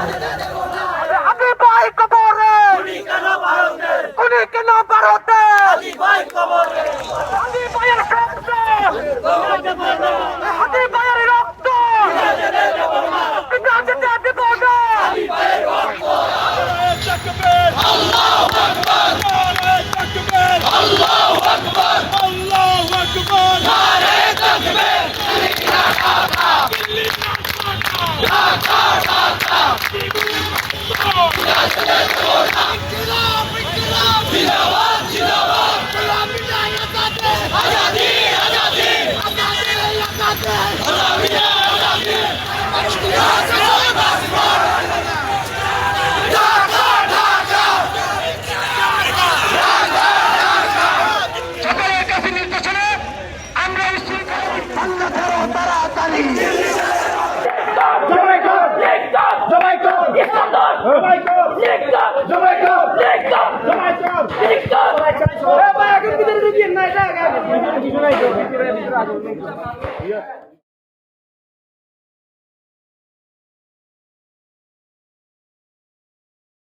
আদি ভাই কবরে উনি কেন ভারতে আদি ভাইয়ের রক্ত আদি ভাইয়ের রক্ত পিতা যেতে দেব না আল্লাহু আকবার আল্লাহু আকবার আল্লাহু আকবার নারে তাকবীর দিল্লি ঢাকা ঢাকা জিন্দাবাদ জিন্দাবাদ আজাদি আজাদি আজাদি আজাদি সকলের কাছে নির্দেশনা আমরা তাড়াতাড়ি জমাই